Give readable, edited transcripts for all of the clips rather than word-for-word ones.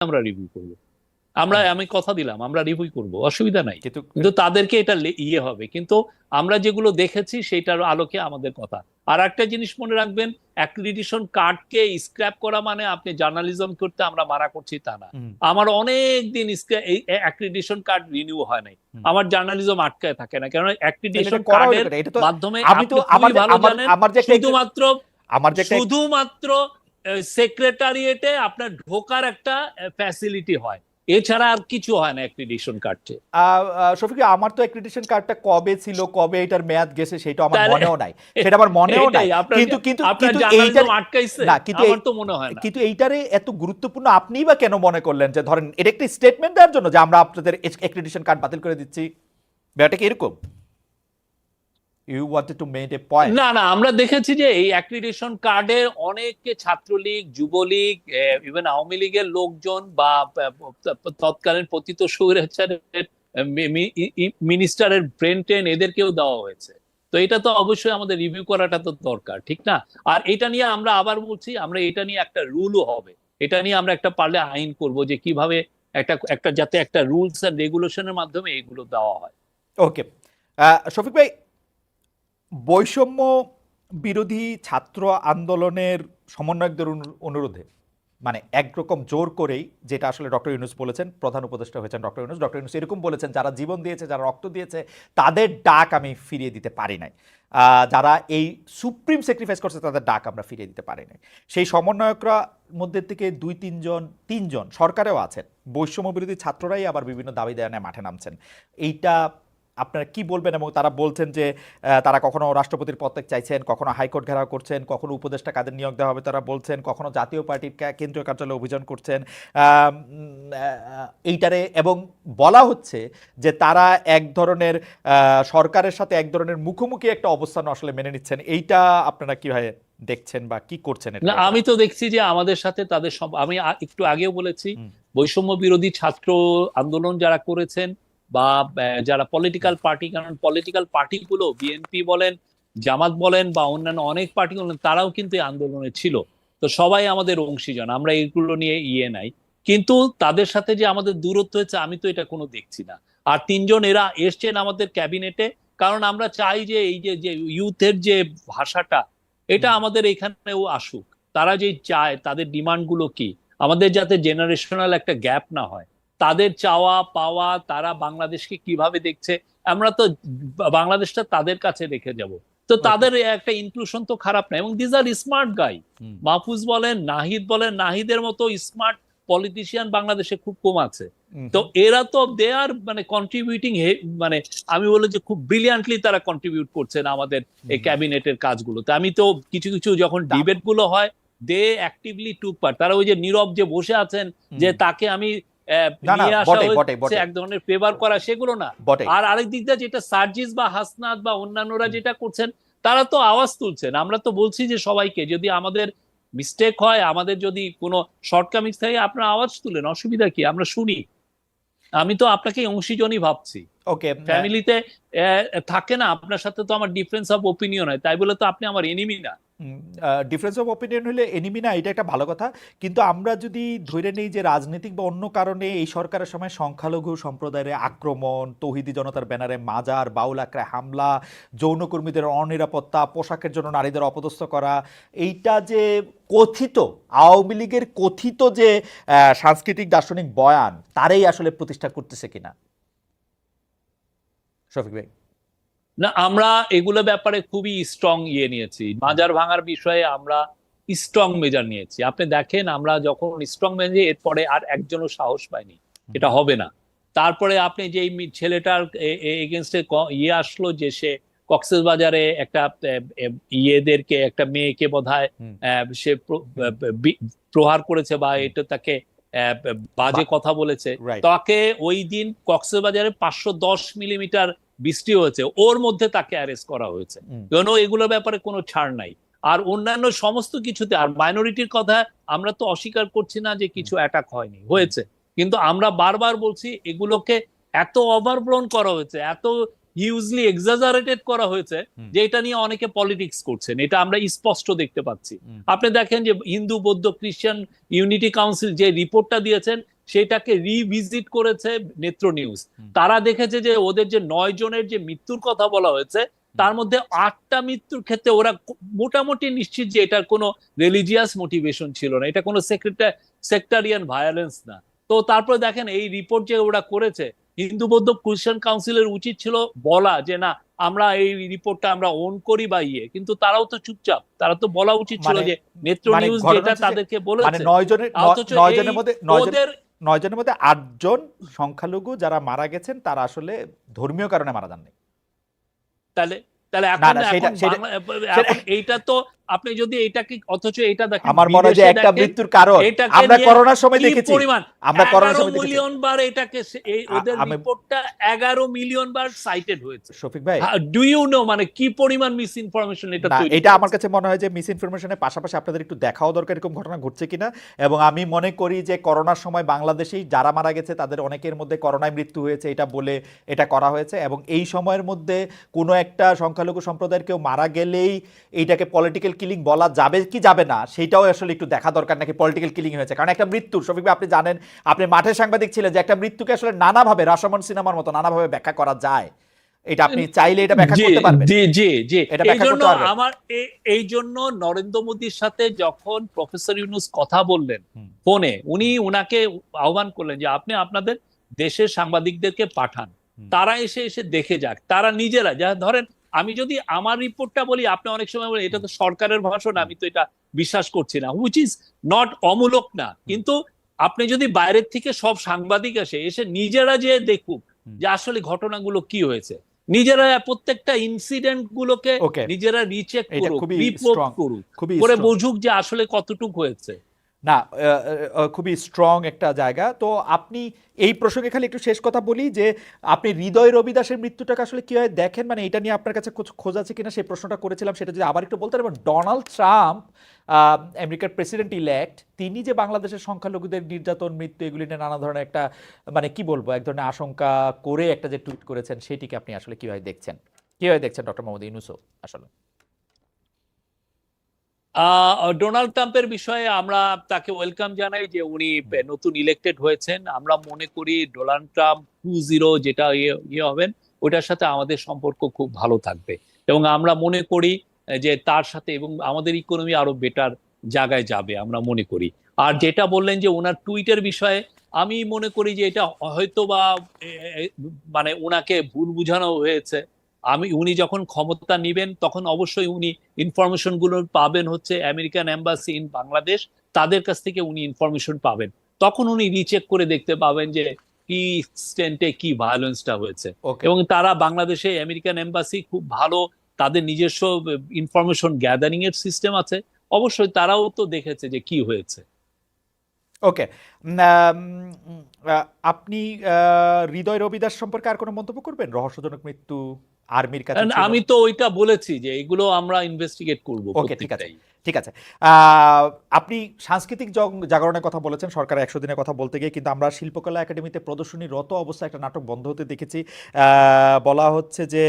আমরা রিভিউ করবো। আমি কথা দিলাম আমরা রিভিউ করব, অসুবিধা নাই, কিন্তু কিন্তু তাদেরকে এটা ইয়ে হবে। কিন্তু আমরা যেগুলো দেখেছি সেটার আলোকে আমাদের কথা। আর একটা জিনিস মনে রাখবেন, অ্যাক্রিডিটেশন কার্ডকে স্ক্র্যাপ করা মানে আপনি জার্নালিজম করতে আমরা মানা করছি তা না। আমার অনেক দিন এই অ্যাক্রিডিটেশন কার্ড রিনিউ হয় নাই, আমার জার্নালিজম আটকায় থাকে না, কারণ অ্যাক্রিডিটেশন কার্ডের মাধ্যমে আমি তো আপনি খুবই ভালো জানেন আমার যে শুধুমাত্র আমার যে শুধুমাত্র সেক্রেটারিয়েটে আপনার ঢোকার একটা ফ্যাসিলিটি হয়, এছাড়া আর কিছু হয় না অ্যাক্রিডিটেশন কার্ডে। শফিক, আমার তো অ্যাক্রিডিটেশন কার্ডটা কবে ছিল, কবে এটার মেয়াদ গেছে সেটা আমার মনেও নাই, সেটা আমার মনেও নাই। কিন্তু কিন্তু আপনার কিন্তু জার্নালিজম আটকাইছে না, কিন্তু আমার তো মনে হয় না। কিন্তু এইটারে এত গুরুত্বপূর্ণ আপনিই বা কেন মনে করলেন যে ধরেন এটা একটা স্টেটমেন্ট দেওয়ার জন্য যে আমরা আপনাদের অ্যাক্রিডিটেশন কার্ড বাতিল করে দিচ্ছি, ব্যাপারটা কি এরকম? You wanted to make a point? না না, আমরা দেখেছি যে এই অ্যাক্রিডিটেশন কার্ডের অনেকে ছাত্রলীগ, যুবলীগ, ইভেন আওয়ামী লীগের লোকজন বা তৎকালীন পতিত স্বৈরাচারের মিনিস্টারের ব্রেন ট্রেন এদেরকেও দেওয়া হয়েছে। তো এটা তো অবশ্যই আমাদের রিভিউ করাটা তো দরকার, ঠিক না? আর এটা নিয়ে আমরা আবার বলছি, আমরা এটা নিয়ে একটা রুলও হবে, এটা নিয়ে আমরা একটা পারলে আইন করব যে কিভাবে একটা একটা যাতে একটা রুলস এন্ড রেগুলেশনের মাধ্যমে এগুলো দেওয়া হয়। ওকে, শফিক ভাই, বৈষম্য বিরোধী ছাত্র আন্দোলনের সমন্বয়কদের অনুরোধে মানে একরকম জোর করেই, যেটা আসলে ডক্টর ইউনূস বলেছেন, প্রধান উপদেষ্টা হয়েছেন ডক্টর ইউনূস, ডক্টর ইউনূস এরকম বলেছেন যারা জীবন দিয়েছে, যারা রক্ত দিয়েছে তাদের ডাক আমি ফিরিয়ে দিতে পারি নাই, যারা এই সুপ্রিম স্যাক্রিফাইস করছে তাদের ডাক আমরা ফিরিয়ে দিতে পারি নাই। সেই সমন্বয়করা মধ্যে থেকে তিনজন সরকারেও আছেন, বৈষম্য বিরোধী ছাত্ররাই আবার বিভিন্ন দাবি দেওয়া নিয়ে মাঠে নামছেন। এইটা আপনারা কি বলবেন? এবং তারা বলছেন যে তারা কখনো রাষ্ট্রপতির পদত্যাগ চাইছেন, কখনো হাইকোর্ট ঘেরাও করছেন, কখনো উপদেষ্টা কাদের নিয়োগ দেওয়া হবে তারা বলছেন, কখনো জাতীয় পার্টির কেন্দ্রীয় কার্যালয়ে অভিযান করছেন এইটারে, এবং বলা হচ্ছে যে তারা এক ধরনের সরকারের সাথে এক ধরনের মুখোমুখি একটা অবস্থান আসলে মেনে নিচ্ছেন। এইটা আপনারা কিভাবে দেখছেন বা কি করছেন? না, আমি তো দেখছি যে আমাদের সাথে তাদের সব, আমি একটু আগেও বলেছি, বৈষম্য বিরোধী ছাত্র আন্দোলন যারা করেছেন বা যারা পলিটিক্যাল পার্টি, কারণ পলিটিক্যাল পার্টিগুলো বিএনপি বলেন, জামাত বলেন বা অন্যান্য অনেক পার্টি বলেন, তারাও কিন্তু এই আন্দোলনে ছিল। তো সবাই আমাদের অংশীজন, আমরা এইগুলো নিয়ে নাই। কিন্তু তাদের সাথে যে আমাদের দূরত্ব হয়েছে আমি তো এটা কোনো দেখছি না। আর তিনজন এরা এসছেন আমাদের ক্যাবিনেটে, কারণ আমরা চাই যে এই যে ইউথের যে ভাষাটা, এটা আমাদের এখানেও আসুক। তারা যে চায়, তাদের ডিমান্ড গুলো কি, আমাদের যাতে জেনারেশনাল একটা গ্যাপ না হয়, তাদের চাওয়া পাওয়া, তারা বাংলাদেশকে কিভাবে দেখছে, আমরা তো বাংলাদেশটা তাদের কাছে রেখে যাব। তো তাদের একটা ইনক্লুশন তো খারাপ না, এবং these are smart guy. Mahfuz বলেন, নাহিদ বলেন, নাহিদের মতো স্মার্ট পলিটিশিয়ান বাংলাদেশে খুব কম আছে। তো এরা তো দে আর মানে কন্ট্রিবিউটিং, মানে আমি বলি যে খুব ব্রিলিয়ান্টলি তারা কন্ট্রিবিউট করছেন আমাদের এই ক্যাবিনেটের কাজগুলোতে। আমি তো কিছু কিছু যখন ডিবেট গুলো হয়, দে অ্যাক্টিভলি টুক পার্ট। তারা ওই যে নীরব যে বসে আছেন যে তাকে আমি নিয়ে আসা হয়েছে এক ধরনের ফেভার করা, সেগুলো না। আর আরেক দিক দিয়ে যেটা সার্জিস বা হাসনাত বা অন্যান্যরা যেটা করছেন, তারা তো আওয়াজ তুলছেন। আমরা তো বলছি যে সবাইকে, যদি আমাদের মিস্টেক হয়, আমাদের যদি কোনো শর্টকামিংস থাকে, আপনারা আওয়াজ তুলেন, অসুবিধা কি, আমরা শুনি। আমি তো আপনাকে অংশীজনই ভাবছি। ওকে, ফ্যামিলিতে থাকে না, আপনার সাথে তো আমার ডিফারেন্স অফ ওপিনিয়ন হয়, তাই বলে তো আপনি আমার এনিমি না। ডিফারেন্স অফ ওপিনিয়ন হলে এনিমি না, এটা একটা ভালো কথা। কিন্তু আমরা যদি ধরে নেই যে রাজনৈতিক বা অন্য কারণে এই সরকারের সময় সংখ্যালঘু সম্প্রদায়ের আক্রমণ, তৌহিদি জনতার ব্যানারে মাজার, বাউল আখড়ায় হামলা, যৌনকর্মীদের অনিরাপত্তা, পোশাকের জন্য নারীদের অপদস্থ করা, এইটা যে কথিত আওয়ামী লীগের কথিত যে সাংস্কৃতিক দার্শনিক বয়ান, তারাই আসলে প্রতিষ্ঠা করতেছে কিনা শফিক ভাই? না, আমরা এগুলো ব্যাপারে খুবই স্ট্রং নিয়েছি। মাজার ভাঙার বিষয়ে আমরা স্ট্রং মেজার নিয়েছি। আপনি দেখেন, আমরা যখন স্ট্রং মেজার, এরপরে আর একজনও সাহস পায়নি এটা হবে না। তারপরে আপনি যে ছেলেটার এগেনস্টে আসলো, যে সে কক্সবাজারে একটা ইয়েদেরকে, একটা মেয়েকে বোধহয় সে প্রহার করেছে বা এটা তাকে বাজে কথা বলেছে, তাকে ওই দিন কক্সবাজারে 510 মিলিমিটার বৃষ্টি হয়েছে, ওর মধ্যে তাকে অ্যারেস্ট করা হয়েছে। কেন, এগুলোর ব্যাপারে কোনো ছাড় নাই। আর অন্যান্য সমস্ত কিছুতে, আর মাইনরিটির কথা আমরা তো অস্বীকার করছি না যে কিছু অ্যাটাক হয়নি, হয়েছে। কিন্তু আমরা বারবার বলছি এগুলোকে এত ওভারব্লোন করা হয়েছে, এত হিউজলি এক্সাজারেটেড করা হয়েছে, হুম। যে এটা নিয়ে অনেকে পলিটিক্স করছেন, এটা আমরা স্পষ্ট দেখতে পাচ্ছি। হুম। আপনি দেখেন যে হিন্দু বৌদ্ধ খ্রিস্টান ইউনিটি কাউন্সিল যে রিপোর্টটা দিয়েছেন সেটাকে রিভিজিট করেছে নেত্র নিউজ। হুম। তারা দেখেছে যে ওদের যে 9 জনের যে মৃত্যুর কথা বলা হয়েছে তার মধ্যে 8টা মৃত্যুর ক্ষেত্রে ওরা মোটামুটি নিশ্চিত যে এটার কোনো রিলিজিয়াস মোটিভেশন ছিল না, এটা কোনো সেক্টারিয়ান ভায়োলেন্স না। তো তারপরে দেখেন এই রিপোর্ট যে ওরা করেছে, হিন্দু বৌদ্ধ খ্রিস্টান কাউন্সিলের উচিত ছিল বলা যে না আমরা এই রিপোর্টটা আমরা ওন করি বা কিন্তু তারাও তো চুপচাপ, তারা তো বলা উচিত ছিল মানে যে নেত্র মানে নিউজ ঘটনা যেটা হচ্ছে যে তাদেরকে মানে বলেছে। 9 জনের এই মধ্যে ওদের 9 জনের মধ্যে 8 জন সংখ্যালঘু যারা মারা গেছেন তারা আসলে ধর্মীয় কারণে মারা যাননি। তাহলে তাহলে না এখন না সেটা এখন সেটা বাংলা সেটা এখন এইটা তো আপনি যদি এইটাকে, অথচ এটা দেখেন আমার মনে হয় যে বিদেশে একটা দেখেন মৃত্যুর কারণ এটাকে আমরা নিয়ে করোনার সময় কি দেখেছি, পরিমাণ, আমরা করোনার 11 সময় দেখেছি। মিলিয়ন বার এটাকে এই ওদের আমি রিপোর্টটা 11 মিলিয়ন বার সাইটেড হয়েছে। শফিক ভাই, ডু ইউ নো মানে কি পরিমাণ মিস ইনফরমেশন এটা না তৈরি এটা আমার করেছে? কাছে মনে হয় যে মিস ইনফরমেশনের পাশাপাশি আপনাদের একটু দেখাও দরকার এরকম ঘটনা ঘটছে কিনা। এবং আমি মনে করি যে করোনার সময় বাংলাদেশেই যারা মারা গেছে তাদের অনেকের মধ্যে করোনায় মৃত্যু হয়েছে এটা বলে এটা করা হয়েছে, এবং এই সময়ের মধ্যে কোনো একটা সংখ্যালঘু সম্প্রদায়ের কেউ মারা গেলেই এইটাকে পলিটিক্যাল কিলিং বলা যাবে কি যাবে না সেটাও আসলে একটু দেখা দরকার, নাকি পলিটিক্যাল কিলিং হয়েছে। কারণ একটা মৃত্যু, শফিক ভাই আপনি জানেন, আপনি মাঠে সাংবাদিক ছিলেন, যে একটা মৃত্যুকে আসলে নানাভাবে রাশামন সিনেমার মতো নানাভাবে ব্যাখ্যা করা যায়। এটা আপনি চাইলে এটা ব্যাখ্যা জি করতে পারবেন, জি জি জি এটা এই ব্যাখ্যা জন্য করতে পারবেন। আমার এই জন্য নরেন্দ্র মোদীর সাথে যখন প্রফেসর ইউনূস কথা বললেন হুম। ফোনে, উনি উনাকে আহ্বান করলেন যে আপনি আপনাদের দেশের সাংবাদিকদেরকে পাঠান, হুম। তারা এসে এসে দেখে যাক, তারা নিজেরা যা ধরেন আমি যদি আমার রিপোর্টটা বলি আপনি অনেক সময় বলেন এটা তো সরকারের ভাষণ, আমি তো এটা বিশ্বাস করছি না, হুইচ ইজ নট অমূলক না, কিন্তু আপনি যদি বাইরের থেকে সব সাংবাদিক এসে এসে নিজেরা যে দেখুক যে আসলে ঘটনাগুলো কি হয়েছে, নিজেরা প্রত্যেকটা ইনসিডেন্ট গুলোকে ওকে, নিজেরা রিচেক এটা করুক, খুবই রিপোর্ট স্ট্রং, করুক, খুবই করে স্ট্রং। বুঝুক যে আসলে কতটুকু হয়েছে। না খুবই স্ট্রং একটা জায়গা। তো আপনি এই প্রসঙ্গে খালি একটু শেষ কথা বলি যে আপনি হৃদয় রবি দাসের মৃত্যুটাকে আসলে কিভাবে দেখেন, মানে এটা নিয়ে আপনার কাছে খোঁজ আছে কিনা সেই প্রশ্নটা করেছিলাম, সেটা যদি আবার একটু বলতে পারবেন। ডোনাল্ড ট্রাম্প আমেরিকার প্রেসিডেন্ট ইলেক্ট, তিনি যে বাংলাদেশের সংখ্যালঘুদের নির্যাতন মৃত্যু এগুলি নিয়ে নানা ধরনের একটা মানে কি বলবো এক ধরনের আশঙ্কা করে একটা যে টুইট করেছেন, সেটিকে আপনি আসলে কিভাবে দেখছেন, কিভাবে দেখছেন ডক্টর মোহাম্মদ ইউনূসও আসলে? ডোনাল্ড ট্রাম্পের বিষয়ে আমরা তাকে ওয়েলকাম জানাই যে উনি নতুন ইলেক্টেড হয়েছেন। আমরা মনে করি ডোনাল্ড ট্রাম্প 2-0 যেটা ইয়ে হবেন ওটার সাথে আমাদের সম্পর্ক খুব ভালো থাকবে, এবং আমরা মনে করি যে তার সাথে এবং আমাদের ইকোনমি আরো বেটার জায়গায় যাবে আমরা মনে করি। আর যেটা বললেন যে ওনার টুইটের বিষয়ে, আমি মনে করি যে এটা হয়তো বা মানে ওনাকে ভুল বুঝানো হয়েছে। উনি যখন ক্ষমতা নিবেন তখন অবশ্যই উনি ইনফরমেশন গুলো পাবেন হচ্ছে আমেরিকান এম্বাসি ইন বাংলাদেশ, তাদের কাছ থেকে উনি ইনফরমেশন পাবেন, তখন উনি রিচেক করে দেখতে পাবেন যে কি এক্সটেন্টে কি ভায়োলেন্সটা হয়েছে। ওকে, এবং তারা বাংলাদেশে আমেরিকান এম্বাসি খুব ভালো, তাদের নিজস্ব ইনফরমেশন গ্যাদারিং এর সিস্টেম আছে, অবশ্যই তারাও তো দেখেছে যে কি হয়েছে। ওকে। আপনি হৃদয় রবিদাস সম্পর্কে আর কোনো মন্তব্য করবেন? রহস্যজনক মৃত্যু, আর্মির কাছে ছিল। আমি তো ওইটা বলেছি যে এগুলো আমরা ইনভেস্টিগেট করব ওকে, ঠিক আছে, প্রত্যেকটাই। ঠিক আছে। আপনি সাংস্কৃতিক জাগরণের কথা বলেছেন, সরকারের 100 দিনের কথা বলতে গিয়ে, কিন্তু আমরা শিল্পকলা একাডেমিতে প্রদর্শনীরত অবস্থায় একটা নাটক বন্ধ হতে দেখেছি। বলা হচ্ছে যে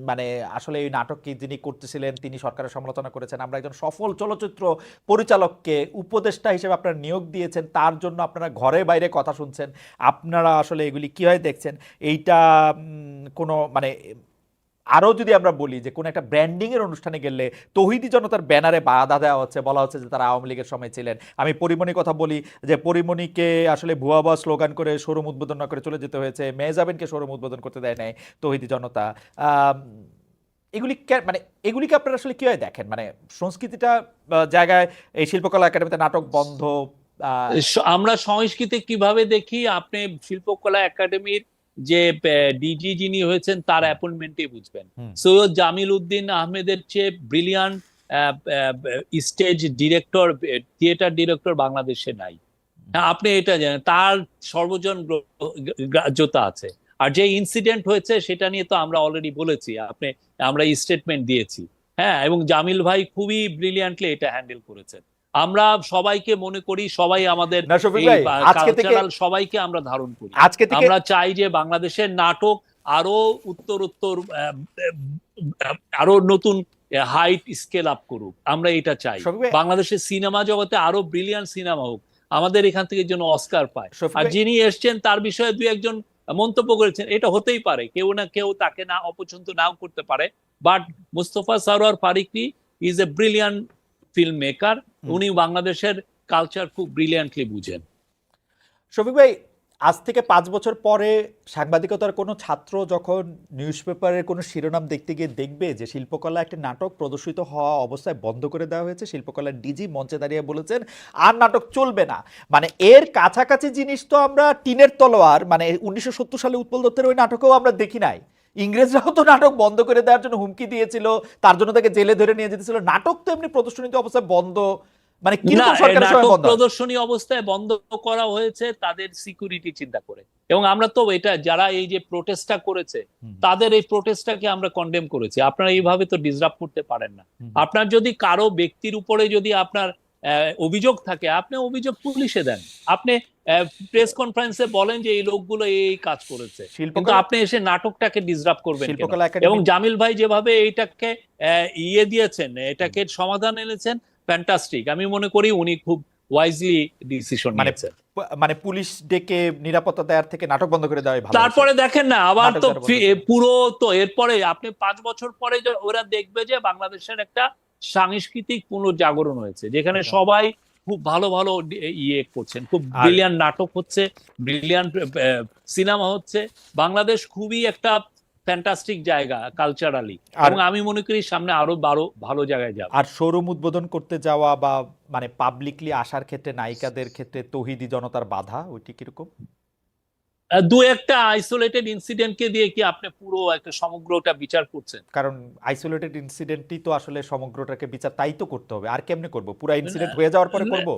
মানে আসলে এই নাটকটি যিনি করতেছিলেন তিনি সরকারের সমালোচনা করেছেন। আমরা একজন সফল চলচ্চিত্র পরিচালককে উপদেষ্টা হিসেবে আপনারা নিয়োগ দিয়েছেন, তার জন্য আপনারা ঘরে বাইরে কথা শুনছেন। আপনারা আসলে এগুলি কিভাবে দেখছেন? এইটা কোনো মানে আরও যদি আমরা বলি যে কোনো একটা ব্র্যান্ডিং এর অনুষ্ঠানে গেলে তৌহিদি জনতার ব্যানারে বাধা দেওয়া হচ্ছে, বলা হচ্ছে যে তারা আওয়ামী লীগের সময় ছিলেন। আমি পরিমণির কথা বলি যে পরিমণিকে আসলে ভুয়া ভুয়া স্লোগান করে শোরুম উদ্বোধন না করে চলে যেতে হয়েছে, মেহজাবিনকে শোরুম উদ্বোধন করতে দেয় নাই তৌহিদি জনতা। এগুলি মানে এগুলিকে আপনারা আসলে কীভাবে দেখেন? মানে সংস্কৃতিটা জায়গায় এই শিল্পকলা একাডেমিতে নাটক বন্ধ। আমরা সংস্কৃতি কিভাবে দেখি, আপনি শিল্পকলা একাডেমির যে ডিজি যিনি হয়েছেন তার অ্যাপয়েন্টমেন্টে বুঝবেন। সৈয়দ জামিল উদ্দিন আহমেদের চেয়ে brilliant stage director, theatre director বাংলাদেশে নাই। আপনি এটা জানেন, তার সর্বজন গ্রাহ্যতা আছে। আর যে ইনসিডেন্ট হয়েছে সেটা নিয়ে তো আমরা অলরেডি বলেছি, আমরা স্টেটমেন্ট দিয়েছি। হ্যাঁ, এবং জামিল ভাই খুবই ব্রিলিয়ান্টলি এটা হ্যান্ডেল করেছেন। আমরা সবাইকে মনে করি, সবাই আমাদের না শফিক ভাই, আজকে থেকে কালচারাল সবাইকে আমরা ধারণ করি। আজকে থেকে আমরা চাই যে বাংলাদেশের নাটক আরো উত্তরোত্তর আরো নতুন হাইট স্কেল আপ করুক, আমরা এটা চাই। শফিক ভাই, বাংলাদেশের সিনেমা জগতে আরো ব্রিলিয়ান্ট সিনেমা হোক, আমাদের এখান থেকে যেন অস্কার পায়। শফিক আর ভাই, যিনি এসছেন তার বিষয়ে দুই একজন মন্তব্য করেছেন, এটা হতেই পারে, কেউ না কেউ তাকে না অপছন্দ নাও করতে পারে, but Mustafa Sarwar Farooki is a brilliant filmmaker. উনি বাংলাদেশের কালচার খুব ব্রিলিয়ান্টলি বুঝেন। শফিক ভাই, আজ থেকে 5 বছর পরে সাংবাদিকতার কোনো ছাত্র যখন নিউজ পেপারের কোনো শিরোনাম দেখতে গিয়ে দেখবে যে শিল্পকলা একটি নাটক প্রদর্শিত হওয়া অবস্থায় বন্ধ করে দেওয়া হয়েছে, শিল্পকলার ডিজি মঞ্চে দাঁড়িয়ে বলেছেন আর নাটক চলবে না, মানে এর কাছাকাছি জিনিস তো আমরা টিনের তলোয়ার, মানে 1970 সালে উৎপল দত্তের ওই নাটকেও আমরা দেখি নাই। ইংরেজরাও তো নাটক বন্ধ করে দেওয়ার জন্য হুমকি দিয়েছিল, তার জন্য তাকে জেলে ধরে নিয়ে যেতেছিল। নাটক তো এমনি প্রদর্শনীত অবস্থায় বন্ধ, মানে না, কিরকম সরকারের সময় নাটক বন্ধ হয়? প্রদর্শনী অবস্থায় বন্ধ করা হয়েছে তাদের সিকিউরিটি চিন্তা করে। এবং আমরা তো এটা, যারা এই যে প্রোটেস্টটা করেছে তাদের এই প্রোটেস্টটাকে আমরা কন্ডেম করেছি। আপনারা এইভাবে তো ডিসরাপ্ট করতে পারেন না। আপনার যদি কারো ব্যক্তির উপরে যদি আপনার অভিযোগ থাকে, আপনি অভিযোগ পুলিশে দেন, আপনি প্রেস কনফারেন্সে বলেন যে এই লোকগুলো এই কাজ করেছে, কিন্তু শিল্পকলা আপনি এসে নাটকটাকে ডিসরাপ্ট করবেন কেন? শিল্পকলা এবং একাডেমি জামিল ভাই যেভাবে এইটাকে ইয়ে দিয়েছেন, এটাকে সমাধান এনেছেন, ফ্যান্টাস্টিক। আমি মনে করি উনি খুব ওয়াইজলি ডিসিশন মানে নিয়েছেন। মানে পুলিশ ডেকে নিরাপত্তা দেওয়ার থেকে নাটক বন্ধ করে দেওয়াই ভালো হয়েছে। তারপরে দেখেন না, আবার নাটক তো যারা বন্ধ করে। পুরো তো এরপরে আপনি 5 বছর পরে ওরা দেখবে যে বাংলাদেশের একটা সাংস্কৃতিক পুনর্জাগরণ হয়েছে, যেখানে আচ্ছা। সবাই খুব ভালো ভালো ইয়ে করছেন, খুব আর ব্রিলিয়ান্ট নাটক হচ্ছে, ব্রিলিয়ান্ট সিনেমা হচ্ছে। বাংলাদেশ খুবই একটা ফ্যান্টাস্টিক জায়গা কালচারালি, আর এবং আমি মনে করি সামনে আরো ভালো জায়গায় যাবে। আর শোরুম উদ্বোধন করতে যাওয়া বা মানে পাবলিকলি আসার ক্ষেত্রে নায়িকাদের ক্ষেত্রে তৌহিদি জনতার বাধা, ওইটি কিরকম? দু একটা আইসোলেটেড ইনসিডেন্টকে দিয়ে কি আপনি পুরো একটা সমগ্রটা বিচার করছেন? কারণ আইসোলেটেড ইনসিডেন্টই তো আসলে সমগ্রটাকে বিচার, তাই তো করতে হবে। আর কেমনে করব? পুরো ইনসিডেন্ট হয়ে যাওয়ার পরে করব?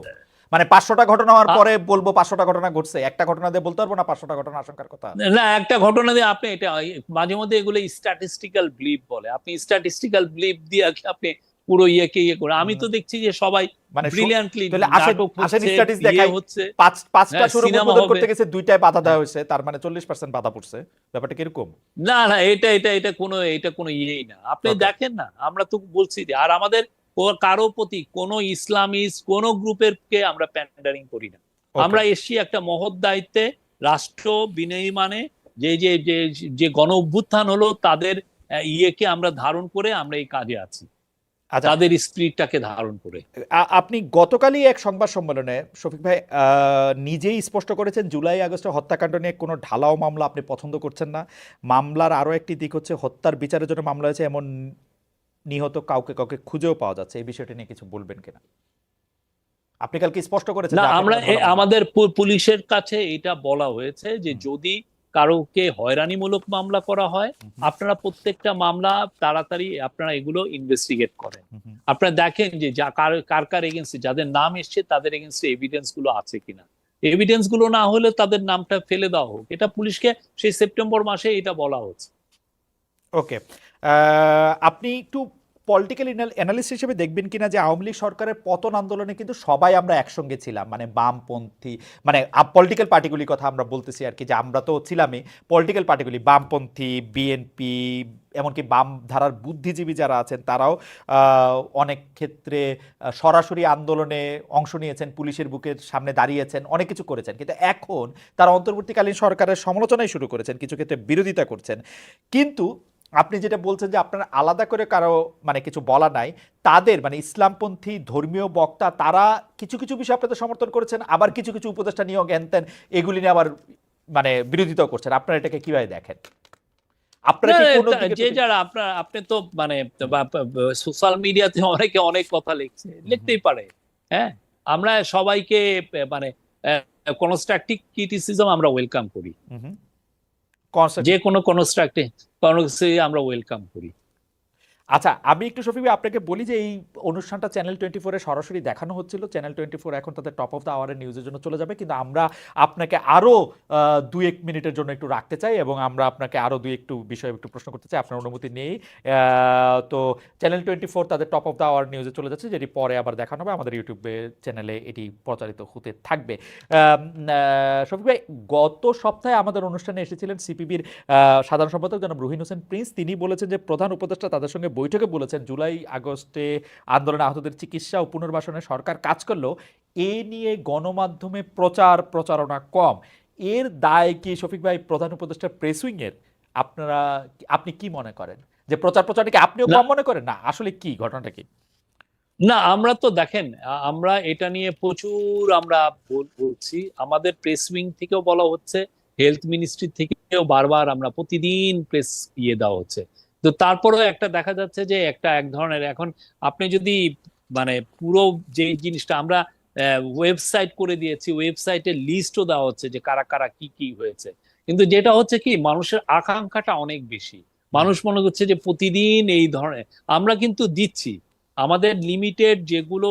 মানে 500টা ঘটনা হওয়ার পরে বলবো 500টা ঘটনা ঘটছে, একটা ঘটনা দিয়ে বলতে পারবো না 500টা ঘটনা আশঙ্কার কথা? না, একটা ঘটনা দিয়ে আপনি এটা, মাঝে মধ্যে এগুলো স্ট্যাটিস্টিক্যাল বিলিভ বলে, আপনি স্ট্যাটিস্টিক্যাল বিলিভ দিয়ে আপনি পুরো ইয়েকে ইয়ে করে। আমি তো দেখছি যে সবাই মানে ব্রিলিয়ান্টলি তাহলে নাটক আসেন হচ্ছে, স্ট্যাটিস ইয়ে দেখাই, হচ্ছে, 5টা শোরুম সিনেমা উদ্বোধন হবে। করতে গেছে 2টায় বাধা দেওয়া হয়েছে, তার মানে 40% বাধা পড়ছে। ব্যাপারটা কিরকম? না না, এটা কোনো ইয়েই না। আপনি ওকে, দেখেন না, আমরা তো বলছি যে, আর আমাদের কারো প্রতি কোনো ইসলামিস্ট কোন গ্রুপের কে আমরা প্যান্ডারিং করি না। ওকে। আমরা এসছি একটা মহৎ দায়িত্বে, রাষ্ট্র বিনির্মাণে, যে যে যে যে গণ অভ্যুত্থান হলো তাদের ইয়েকে আমরা ধারণ করে আমরা এই কাজে আছি, আচ্ছা, তাদের স্পিরিটটাকে ধারণ করে। আপনি গতকালই এক সংবাদ সম্মেলনে শফিক ভাই নিজেই স্পষ্ট করেছেন জুলাই আগস্টের হত্যাকাণ্ড নিয়ে কোনো ঢালাও মামলা আপনি পছন্দ করছেন না। মামলার আরো একটি দিক হচ্ছে হত্যার বিচারের জন্য মামলা হয়েছে, এমন নিহত কাউকে কাউকে খুঁজেও পাওয়া যাচ্ছে। এই বিষয়টি নিয়ে কিছু বলবেন কিনা? আপনি কালকে স্পষ্ট করেছেন না, যে আপনি আমরা কোনো ভালো মামলা। আমাদের পুলিশের কাছে এটা বলা হয়েছে যে যদি কারোকে হয়রানিমূলক মামলা করা হয়, হুম, আপনারা প্রত্যেকটা মামলা তাড়াতাড়ি আপনারা এগুলো ইনভেস্টিগেট করেন। হুম, হুম। আপনারা দেখেন যে যা কার কার এগেন্সে, যাদের নাম এসছে তাদের এগেন্সে এভিডেন্স গুলো আছে কিনা। এভিডেন্স গুলো না হলে তাদের নামটা ফেলে দেওয়া হোক। এটা পুলিশকে সেই সেপ্টেম্বর মাসে এটা বলা হচ্ছে। ওকে, আপনি একটু পলিটিক্যাল অ্যানালিস্ট হিসেবে দেখবেন কিনা যে আওয়ামী লীগ সরকারের পতন আন্দোলনে কিন্তু সবাই আমরা একসঙ্গে ছিলাম, মানে বামপন্থী, মানে পলিটিক্যাল পার্টিগুলির কথা আমরা বলতেছি আর কি, যে আমরা তো ছিলামই পলিটিক্যাল পার্টিগুলি, বামপন্থী, বিএনপি, এমনকি বাম ধারার বুদ্ধিজীবী যারা আছেন তারাও অনেক ক্ষেত্রে সরাসরি আন্দোলনে অংশ নিয়েছেন, পুলিশের বুকের সামনে দাঁড়িয়েছেন, অনেক কিছু করেছেন। কিন্তু এখন তারা অন্তর্বর্তীকালীন সরকারের সমালোচনাই শুরু করেছেন, কিছু ক্ষেত্রে বিরোধিতা করছেন। কিন্তু আপনি যেটা বলছেন যে আপনার আলাদা করে কারো মানে কিছু বলা নাই, তাদের মানে ইসলামপন্থী ধর্মীয় বক্তা তারা কিছু কিছু বিষয় আপনাদের সমর্থন করেছেন, আবার কিছু কিছু উপদেষ্টা নিয়োগ হেনতেন এগুলি নিয়ে আবার মানে বিরোধিতাও করছেন। আপনারা এটাকে কিভাবে দেখেন? আপনারা কি কোন দিকে যে যারা আপনি তো মানে সোশ্যাল মিডিয়াতে অনেকে অনেক কথা লিখছে, লিখতেই পারে। হ্যাঁ, আমরা সবাইকে মানে কনস্ট্রাকটিভ ক্রিটিসিজম আমরা ওয়েলকাম করি, যে কোনো কনস্ট্রাকটিভ আমরা ওয়েলকাম করি। আচ্ছা, আমি একটু শফিক ভাই আপনাকে বলি যে এই অনুষ্ঠানটা চ্যানেল 24 এ সরাসরি দেখানো হচ্ছিল। চ্যানেল 24 এখন তাদের টপ অফ দ্য আওয়ারের নিউজের জন্য চলে যাবে, কিন্তু আমরা আপনাকে আরো 2-1 মিনিটের জন্য একটু রাখতে চাই এবং আমরা আপনাকে আরো একটু বিষয়ে একটু প্রশ্ন করতে চাই আপনার অনুমতি নিয়েই। তো চ্যানেল 24 তাদের টপ অফ দ্য আওয়ার নিউজে চলে যাচ্ছে, যেটি পরে আবার দেখানো হবে আমাদের ইউটিউবে চ্যানেলে, এটি প্রচারিত হতে থাকবে। শফিক ভাই, গত সপ্তাহে আমাদের অনুষ্ঠানে এসেছিলেন সিপিবির সাধারণ সম্পাদক জনাব রুহিন হোসেন প্রিন্স। তিনি বলেছেন যে প্রধান উপদেষ্টা তাদের সঙ্গে বৈঠকে বলেছেন জুলাই আগস্টে আন্দোলনে আহতদের চিকিৎসা ও পুনর্বাসনে সরকার কাজ করলেও এ নিয়ে গণমাধ্যমে প্রচারণা কম। এর দায় কি শফিক ভাই প্রধান উপদেষ্টা প্রেস উইং এর? আপনি কি মনে করেন যে প্রচারটাকে আপনিও না কম মনে করেন? না আসলে কি ঘটনাটা কি? না, আমরা তো দেখেন, আমরা এটা নিয়ে প্রচুর আমরা বলছি, আমাদের প্রেস উইং থেকেও বলা হচ্ছে, হেলথ মিনিস্ট্রি থেকেও বারবার আমরা প্রতিদিন প্রেস দেওয়া হচ্ছে। তো তারপরেও একটা দেখা যাচ্ছে যে এক ধরনের এখন আপনি যদি মানে পুরো যে জিনিসটা আমরা ওয়েবসাইট করে দিয়েছি, ওয়েবসাইটে লিস্টও দেওয়া হচ্ছে যে কারা কারা কি কি হয়েছে, কিন্তু যেটা হচ্ছে কি মানুষের আকাঙ্ক্ষাটা অনেক বেশি। মানুষ মনে করছে যে প্রতিদিন এই ধরনের আমরা কিন্তু দিচ্ছি, আমাদের লিমিটেড যেগুলো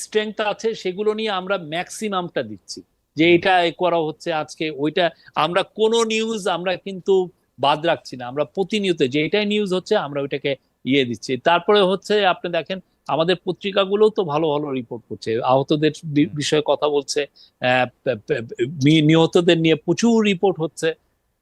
স্ট্রেংথ আছে সেগুলো নিয়ে আমরা ম্যাক্সিমামটা দিচ্ছি, যে এটা করা হচ্ছে আজকে ওইটা। আমরা কোনো নিউজ আমরা কিন্তু বাদ রাখছি না, আমরা প্রতিনিয়ত যেটাই নিউজ হচ্ছে আমরা ওইটাকে দিচ্ছি। তারপরে হচ্ছে আপনি দেখেন আমাদের পত্রিকাগুলো তো ভালো ভালো রিপোর্ট করছে, আহতদের বিষয়ে কথা বলছে, নিহতদের নিয়ে প্রচুর রিপোর্ট হচ্ছে।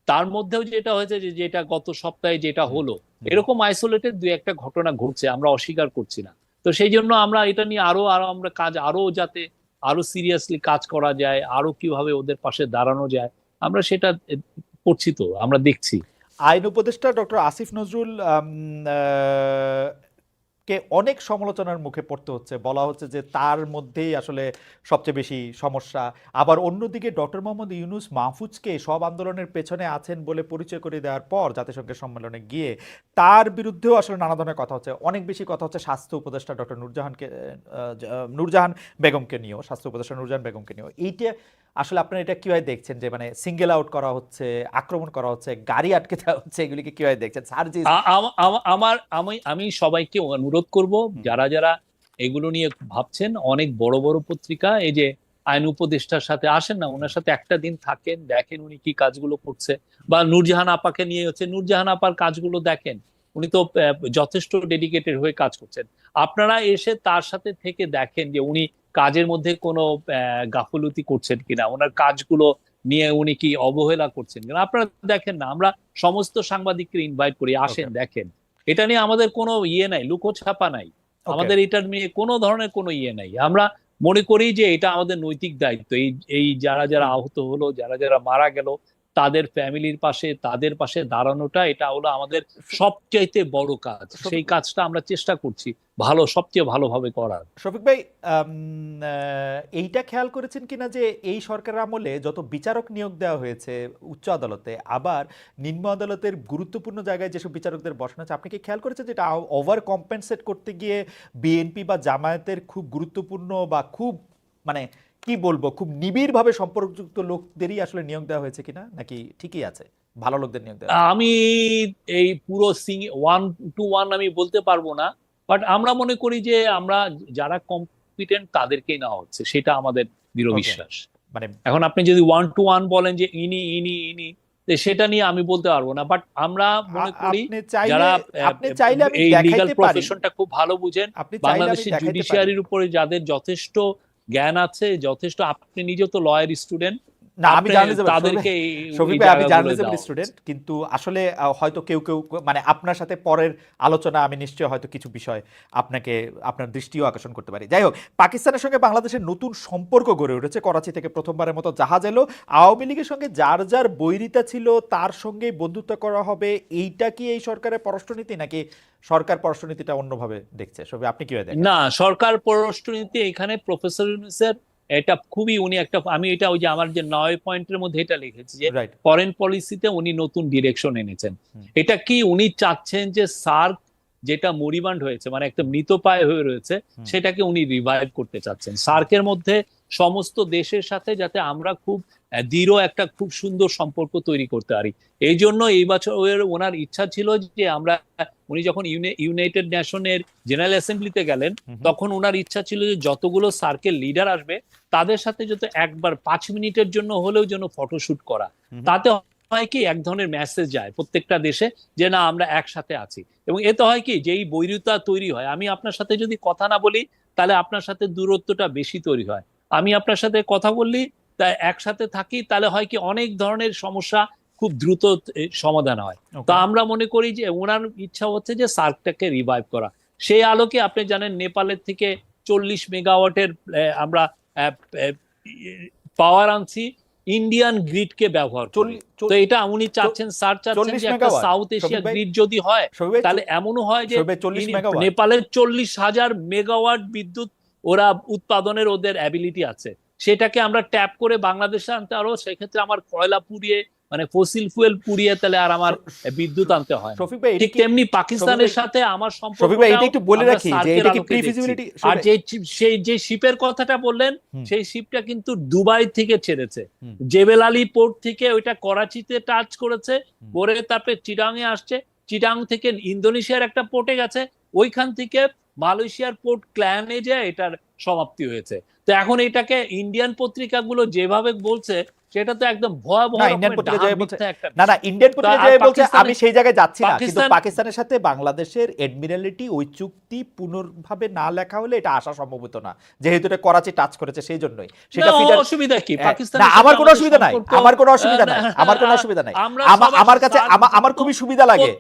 তার মধ্যেও যেটা হয়েছে যে যেটা গত সপ্তাহে যেটা হলো, এরকম আইসোলেটেড দুই একটা ঘটনা ঘটছে, আমরা অস্বীকার করছি না। তো সেই জন্য আমরা এটা নিয়ে আরো আরো আমরা কাজ আরো যাতে আরো সিরিয়াসলি কাজ করা যায়, আরো কিভাবে ওদের পাশে দাঁড়ানো যায়, আমরা সেটা করছি, তো আমরা দেখছি। আইন উপদেষ্টা ডক্টর আসিফ নজরুল কে অনেক সমালোচনার মুখে পড়তে হচ্ছে, বলা হচ্ছে যে তার মধ্যেই আসলে সবচেয়ে বেশি সমস্যা। আবার অন্যদিকে ডক্টর মোহাম্মদ ইউনূস মাহফুজকে সব আন্দোলনের পেছনে আছেন বলে পরিচয় করে দেওয়ার পর জাতিসংঘের সম্মেলনে গিয়ে তার বিরুদ্ধেও আসলে নানা ধরনের কথা হচ্ছে। অনেক বেশি কথা হচ্ছে স্বাস্থ্য উপদেষ্টা ডক্টর নূরজাহান বেগমকে নিয়েও, স্বাস্থ্য উপদেষ্টা নূরজাহান বেগমকে নিয়েও। এইটা আসলে আপনারা এটা কিভাবে দেখছেন যে মানে সিঙ্গেল আউট করা হচ্ছে, আক্রমণ করা হচ্ছে, গাড়ি আটকে দেওয়া হচ্ছে, এগুলিকে কিভাবে দেখছেন? সার্জিস আমি সবাইকে অনুরোধ করব, যারা যারা এগুলো নিয়ে ভাবছেন, অনেক বড় বড় পত্রিকা এই যে আইন উপদেষ্টার সাথে আসেন না, ওনার সাথে একটা দিন থাকেন, দেখেন উনি কি কাজগুলো করছে, বা নূরজাহান আপাকে নিয়ে হচ্ছে নূরজাহান আপার কাজগুলো দেখেন, উনি তো যথেষ্ট ডেডিকেটেড হয়ে কাজ করছেন। আপনারা এসে তার সাথে থেকে দেখেন যে উনি কাজের মধ্যে কোনো গাফলতি করছেন কিনা, ওনার কাজগুলো নিয়ে উনি কি অবহেলা করছেন কিনা, আপনারা দেখেন না। আমরা সমস্ত সাংবাদিককে ইনভাইট করি, আসেন দেখেন। এটা নিয়ে আমাদের কোনো নাই, লুকোছাপা নাই, আমাদের এটা নিয়ে কোনো ধরনের কোনো নাই। আমরা মনে করি যে এটা আমাদের নৈতিক দায়িত্ব, এই এই যারা যারা আহত হলো, যারা যারা মারা গেল, তাদের ফ্যামিলির পাশে, তাদের পাশে দাঁড়ানোটা এটা হলো আমাদের সবচাইতে বড় কাজ। সেই কাজটা আমরা চেষ্টা করছি সবচেয়ে ভালোভাবে করার। শফিক ভাই, এইটা খেয়াল করেছেন কিনা যে এই সরকারের আমলে যত বিচারক নিয়োগ দেওয়া হয়েছে উচ্চ আদালতে, আবার নিম্ন আদালতের গুরুত্বপূর্ণ জায়গায় যেসব বিচারকদের বসানো আছে, আপনি কি খেয়াল করেছেন যে এটা ওভার কম্পেনসেট করতে গিয়ে বিএনপি বা জামায়াতের খুব গুরুত্বপূর্ণ বা খুব মানে কি বলবো খুব নিবিড়ভাবে সম্পর্কযুক্ত লোকদেরই আসলে নিয়োগ দেওয়া হয়েছে কিনা, নাকি ঠিকই আছে ভালো লোকদের নিয়োগ দেওয়া? আমি এই পুরো 1-to-1 আমি বলতে পারবো না, বাট আমরা মনে করি যে আমরা যারা কম্পিটেন্ট তাদেরকেই নেওয়া হচ্ছে, সেটা আমাদের দৃঢ় বিশ্বাস। মানে এখন আপনি যদি 1-to-1 বলেন যে ইনি ইনি ইনি, সেটা নিয়ে আমি বলতে পারবো না, বাট আমরা মনে করি যারা এই লিগ্যাল প্রফেশনটা খুব ভালো বুঝেন, বাংলাদেশের জুডিশিয়ারির উপরে যাদের যথেষ্ট জ্ঞান আছে, যথেষ্ট, আপনি নিজেও তো লয়ার স্টুডেন্ট, না আমি জার্নালিজম তাদেরকে স্টুডেন্ট, কিন্তু আসলে হয়তো কেউ কেউ মানে আপনার সাথে পরের আলোচনা আমি নিশ্চয়ই হয়তো কিছু বিষয় আপনার দৃষ্টিও আকর্ষণ করতে পারি। যাই হোক, পাকিস্তানের সঙ্গে বাংলাদেশের নতুন সম্পর্ক গড়ে উঠেছে। করাচি থেকে প্রথমবারের মতো জাহাজ এলো। আওয়ামী লীগের সঙ্গে যার যার বৈরিতা ছিল তার সঙ্গে বন্ধুত্ব করা হবে, এইটা কি এই সরকারের পররাষ্ট্রনীতি, নাকি সরকার পররাষ্ট্রনীতিটা অন্যভাবে দেখছে? সবে আপনি কিভাবে দেখেন? না, সরকার পররাষ্ট্রনীতি এখানে প্রফেসর ইউনূসের এটা খুবই, উনি একটা, আমি এটা ওই যে আমার যে 9 পয়েন্টের মধ্যে এটা লিখেছি যে ফরেন পলিসিতে উনি নতুন ডিরেকশন এনেছেন। এটা কি উনি চাচ্ছেন যে সার্ক যেটা মরিবান্ড হয়েছে, মানে একটা মৃতপ্রায় হয়ে রয়েছে, সেটাকে উনি রিভাইভ করতে চাচ্ছেন। সার্কের মধ্যে সমস্ত দেশের সাথে যাতে আমরা খুব দৃঢ় একটা খুব সুন্দর সম্পর্ক তৈরি করতে পারি। এই জন্য এই বছর ওনার ইচ্ছা ছিল যে উনি যখন ইউনাইটেড নেশনের জেনারেল অ্যাসেম্বলিতে গেলেন, তখন ওনার ইচ্ছা ছিল যে যতগুলো সার্কেল লিডার আসবে তাদের সাথে যত একবার 5 মিনিটের জন্য হলেও যেন ফটোশুট করা। তাতে হয় কি, এক ধরনের মেসেজ যায় প্রত্যেকটা দেশে যে না, আমরা একসাথে আছি। এবং এতে হয় কি, যে এই বৈরিতা তৈরি হয়, আমি আপনার সাথে যদি কথা না বলি তাহলে আপনার সাথে দূরত্বটা বেশি তৈরি হয়। আমি আপনার সাথে কথা বললি, তাই একসাথে থাকি, তাহলে হয় কি অনেক ধরনের সমস্যা খুব দ্রুত সমাধান হয়। তো আমরা মনে করি যে ওনার ইচ্ছা হচ্ছে যে সার্কটাকে রিভাইভ করা। সেই আলোকে আপনি জানেন নেপালের থেকে 40 মেগাওয়াটের আমরা পাওয়ার আনছি ইন্ডিয়ান গ্রিডকে ব্যবহার করে। তো এটা উনি চাচ্ছেন, স্যার চাচ্ছেন যে একটা সাউথ এশিয়া গ্রিড যদি হয় তাহলে এমনও হয় যে নেপালের 40,000 মেগাওয়াট বিদ্যুৎ ওরা উৎপাদনের ওদের অ্যাবিলিটি আছে, সেটাকে আমরা ট্যাপ করে বাংলাদেশে আনতে পারবো। সেক্ষেত্রে আমার কয়লা পুড়িয়ে, মানে ফসিল ফুয়েল পুড়িয়ে তাহলে আর আমার বিদ্যুৎ আনতে হয়। ঠিক তেমনি পাকিস্তানের সাথে আমার সম্পর্ক, আর যে শিপের কথাটা বললেন, সেই শিপটা কিন্তু দুবাই থেকে ছেড়েছে, জেবেল আলী পোর্ট থেকে ওইটা করাচিতে টাচ করেছে, পরে তারপরে চিটাং এ আসছে, চিটাং থেকে ইন্দোনেশিয়ার একটা পোর্টে গেছে, ওইখান থেকে মালয়েশিয়ার পোর্ট ক্ল্যানে যে এটার সমাপ্তি হয়েছে। তো এখন এটাকে ইন্ডিয়ান পত্রিকাগুলো যেভাবে বলছে সেটা তো একদম ভয়াবহ। ইন্ডিয়ান পত্রিকা বলছে, আমি সেই জায়গায় যাচ্ছি না, কিন্তু পাকিস্তানের সাথে বাংলাদেশের এডমিরালিটি ওই চুক্তি পুনর্ভাবে না লেখা হলে এটা আসা সম্ভব হতো না, যেহেতু এটা করাচি টাচ করেছে সেই জন্যই। সেটা অসুবিধা কি? আমার কোনো অসুবিধা নাই, আমার কোনো অসুবিধা নাই, আমার কোনো অসুবিধা নাই। আমার কাছে আমার খুবই সুবিধা লাগে,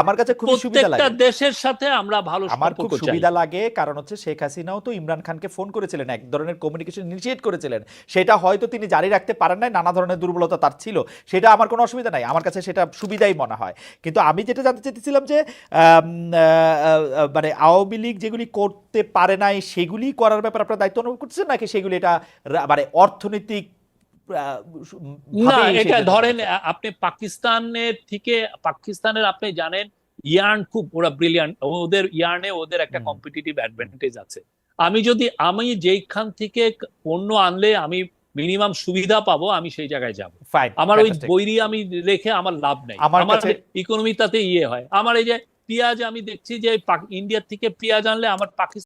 আমার কাছে খুবই সুবিধা লাগে দেশের সাথে আমরা ভালো আমার খুব সুবিধা লাগে। কারণ হচ্ছে শেখ হাসিনাও তো ইমরান খানকে ফোন করেছিলেন, এক ধরনের কমিউনিকেশন ইনিশিয়েট করেছিলেন, সেটা হয়তো তিনি জারি রাখতে পারেন নাই, নানা ধরনের দুর্বলতা তার ছিল, সেটা আমার কোনো অসুবিধা নাই, আমার কাছে সেটা সুবিধাই মনে হয়। কিন্তু আমি যেটা জানতে চাইছিলাম যে মানে আওয়ামী লীগ যেগুলি করতে পারে নাই সেগুলি করার ব্যাপারে আপনারা দায়িত্ব অনুভব করছেন, নাকি সেগুলি এটা মানে অর্থনৈতিক? না, এটা ধরেন আপনি পাকিস্তানের আপনি জানেন ইয়ার্ন খুব, ওরা ব্রিলিয়ান্ট, ওদের ইয়ার্নে ওদের একটা কম্পিটিটিভ অ্যাডভান্টেজ আছে। আমি যেখান থেকে পণ্য আনলে আমি মিনিমাম সুবিধা পাবো, আমি সেই জায়গায় যাব। আমার ওই বৈরি আমি রেখে আমার লাভ নেই, আমার ইকোনমি তাতে হয়। আমার এই যে পেঁয়াজ, আমি দেখছি যে ইন্ডিয়া থেকে পেঁয়াজ আনলে আমার পাকিস্তান